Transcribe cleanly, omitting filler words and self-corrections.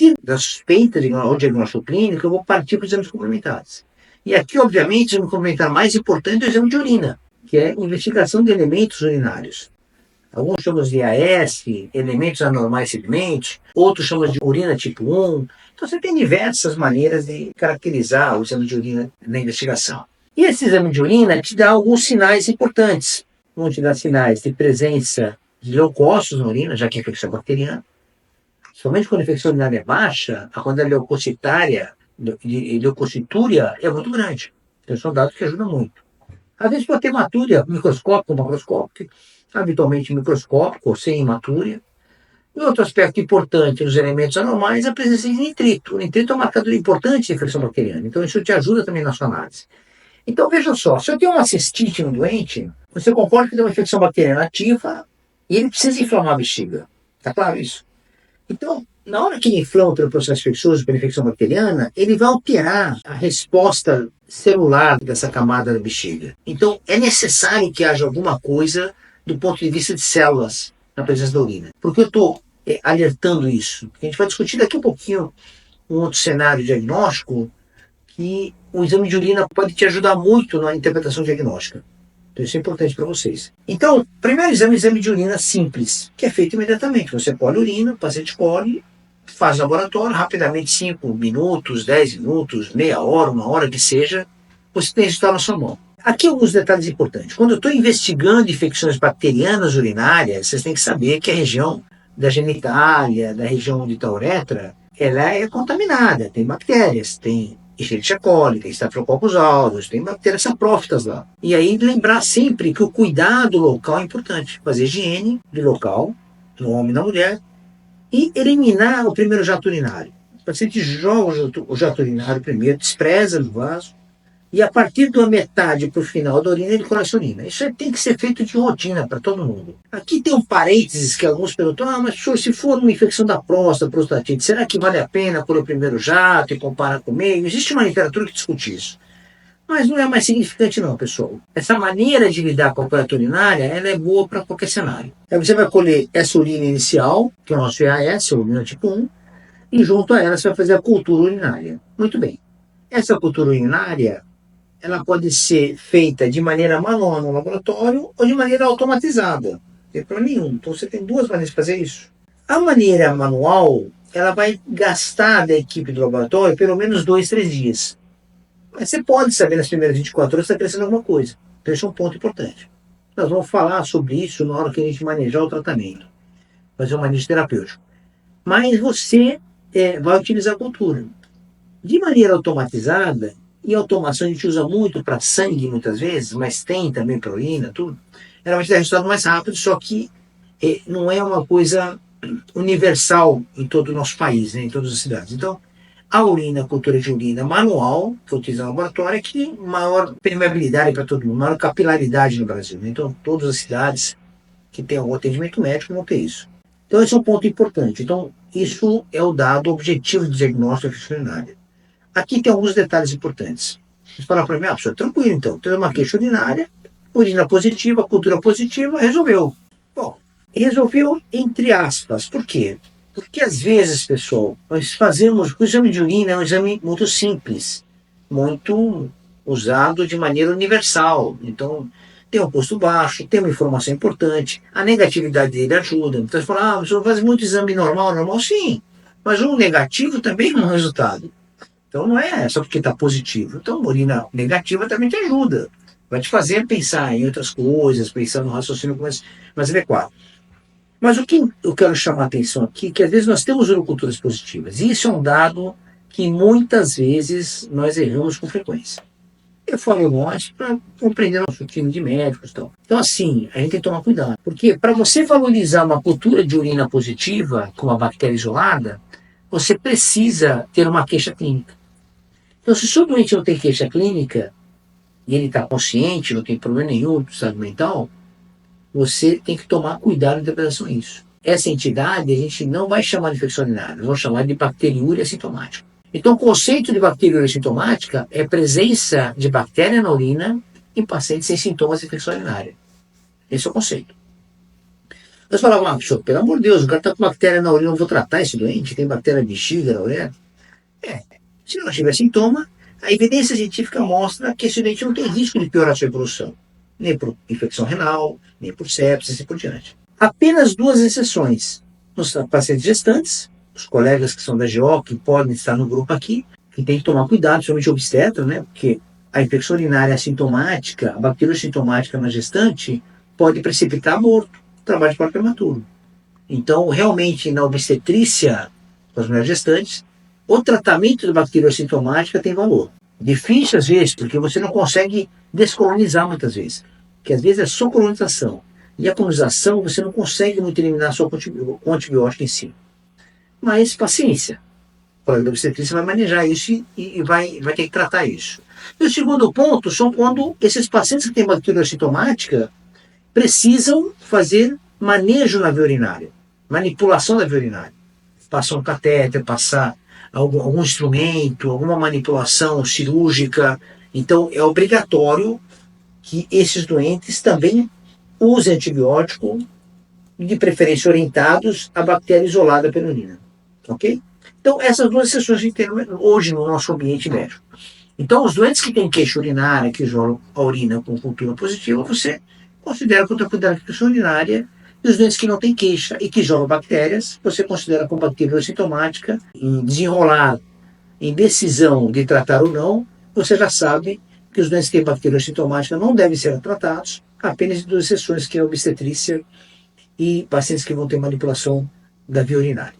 partir da suspeita ou diagnóstico clínico, eu vou partir para os exames complementares. E aqui, obviamente, o exame complementar mais importante é o exame de urina, que é a investigação de elementos urinários. Alguns chamam de AS, elementos anormais sedimentos, outros chamam de urina tipo 1. Então você tem diversas maneiras de caracterizar o exame de urina na investigação. E esse exame de urina te dá alguns sinais importantes. Vão te dar sinais de presença de leucócitos na urina, já que é infecção bacteriana. Somente quando a infecção urinária é baixa, a quantidade leucocitária, de leucocitúria é muito grande. Então são dados que ajudam muito. Às vezes pode ter hematúria microscópica ou macroscópica, habitualmente microscópica ou sem hematúria. E outro aspecto importante nos elementos anormais é a presença de nitrito. O nitrito é um marcador importante de infecção bacteriana, então isso te ajuda também na sua análise. Então veja só, se eu tenho uma cistite no doente, você concorda que tem uma infecção bacteriana ativa e ele precisa inflamar a bexiga. Está claro isso? Então, na hora que ele inflama pelo processo infeccioso, pela infecção bacteriana, ele vai alterar a resposta celular dessa camada da bexiga. Então, é necessário que haja alguma coisa do ponto de vista de células na presença da urina. Por que eu estou alertando isso? Porque a gente vai discutir daqui a pouquinho um outro cenário diagnóstico que o exame de urina pode te ajudar muito na interpretação diagnóstica. Então isso é importante para vocês. Então, primeiro exame de urina simples, que é feito imediatamente. Você colhe a urina, o paciente colhe, faz no laboratório, rapidamente 5 minutos, 10 minutos, meia hora, uma hora que seja, você tem resultado na sua mão. Aqui alguns detalhes importantes. Quando eu estou investigando infecções bacterianas urinárias, vocês têm que saber que a região da genitália, da região de tal uretra, ela é contaminada, tem bactérias, tem Escherichia coli, tem Staphylococcus aureus, tem bactérias saprófitas lá. E aí lembrar sempre que o cuidado local é importante. Fazer higiene de local, no homem e na mulher, e eliminar o primeiro jato urinário. O paciente joga o jato urinário primeiro, despreza no vaso, e a partir da metade para o final da urina, ele colhe a urina. Isso tem que ser feito de rotina para todo mundo. Aqui tem um parênteses que alguns perguntam, mas senhor, se for uma infecção da próstata, prostatite, será que vale a pena colher o primeiro jato e comparar com o meio? Existe uma literatura que discute isso. Mas não é mais significante não, pessoal. Essa maneira de lidar com a coleta urinária, ela é boa para qualquer cenário. Aí você vai colher essa urina inicial, que é o nosso EAS, a urina tipo 1, e junto a ela você vai fazer a cultura urinária. Muito bem. Essa cultura urinária, ela pode ser feita de maneira manual no laboratório ou de maneira automatizada. Não tem problema nenhum. Então você tem duas maneiras de fazer isso. A maneira manual, ela vai gastar da equipe do laboratório pelo menos 2, 3 dias. Mas você pode saber nas primeiras 24 horas se está crescendo alguma coisa. Então esse é um ponto importante. Nós vamos falar sobre isso na hora que a gente manejar o tratamento. Fazer um manejo terapêutico. Mas você vai utilizar a cultura. De maneira automatizada, e automação a gente usa muito para sangue muitas vezes, mas tem também para urina, tudo. Ela vai te dar resultado mais rápido, só que não é uma coisa universal em todo o nosso país, né, em todas as cidades. Então, a urina, a cultura de urina manual, que eu utilizo no laboratório, é que maior permeabilidade para todo mundo, maior capilaridade no Brasil. Né? Então, todas as cidades que têm algum atendimento médico vão ter isso. Então, esse é um ponto importante. Então, isso é o dado objetivo de diagnóstico da infecção urinária. Aqui tem alguns detalhes importantes. Você fala para mim, professor, tranquilo então, tem uma queixa urinária, urina positiva, cultura positiva, resolveu. Bom, resolveu entre aspas. Por quê? Porque às vezes, pessoal, nós fazemos, o exame de urina é um exame muito simples, muito usado de maneira universal. Então, tem um custo baixo, tem uma informação importante, a negatividade dele ajuda. Então, você fala, você faz muito exame normal, sim, mas um negativo também é um resultado. Então não é só porque está positivo. Então urina negativa também te ajuda. Vai te fazer pensar em outras coisas, pensar no raciocínio mais adequado. Mas o que eu quero chamar a atenção aqui é que às vezes nós temos uroculturas positivas. E isso é um dado que muitas vezes nós erramos com frequência. Eu falo nós para compreender nosso time de médicos e tal. Então assim, a gente tem que tomar cuidado. Porque para você valorizar uma cultura de urina positiva com uma bactéria isolada, você precisa ter uma queixa clínica. Então, se o seu doente não tem queixa clínica, e ele está consciente, não tem problema nenhum do estado mental, você tem que tomar cuidado em relação a isso. Essa entidade a gente não vai chamar de infecção urinária, nós vamos chamar de bacteriúria assintomática. Então, o conceito de bacteriúria assintomática é presença de bactéria na urina em pacientes sem sintomas de infecção urinária. Esse é o conceito. Mas falavam, senhor, pelo amor de Deus, o cara está com bactéria na urina, eu não vou tratar esse doente, tem bactéria bexiga na urina. Se não tiver sintoma, a evidência científica mostra que esse doente não tem risco de piorar sua evolução, nem por infecção renal, nem por sepsis e assim por diante. Apenas duas exceções. Nos pacientes gestantes, os colegas que são da GO, que podem estar no grupo aqui, que tem que tomar cuidado, principalmente obstetra, né? Porque a infecção urinária assintomática, a bactéria sintomática na gestante, pode precipitar aborto, trabalho de parto prematuro. Então, realmente, na obstetrícia das mulheres gestantes, o tratamento da bactéria sintomática tem valor. Difícil às vezes, porque você não consegue descolonizar muitas vezes. Porque às vezes é só colonização. E a colonização você não consegue muito eliminar só com antibiótico em si. Mas paciência. O colega da obstetrícia vai manejar isso e vai ter que tratar isso. E o segundo ponto são quando esses pacientes que têm bactéria sintomática precisam fazer manejo na via urinária, manipulação da via urinária. Passar um catéter, passar algum instrumento, alguma manipulação cirúrgica. Então, é obrigatório que esses doentes também usem antibiótico, de preferência orientados a bactéria isolada pela urina. Ok? Então, essas duas exceções a gente tem hoje no nosso ambiente médico. Então, os doentes que têm queixa urinária, que isolam a urina com cultura positiva, você considera contra cuidado de queixa urinária. E os doentes que não têm queixa e que isolam bactérias, você considera com bactéria sintomática. Em desenrolar, em decisão de tratar ou não, você já sabe que os doentes que têm bactéria sintomática não devem ser tratados, apenas de duas exceções, que é a obstetrícia e pacientes que vão ter manipulação da via urinária.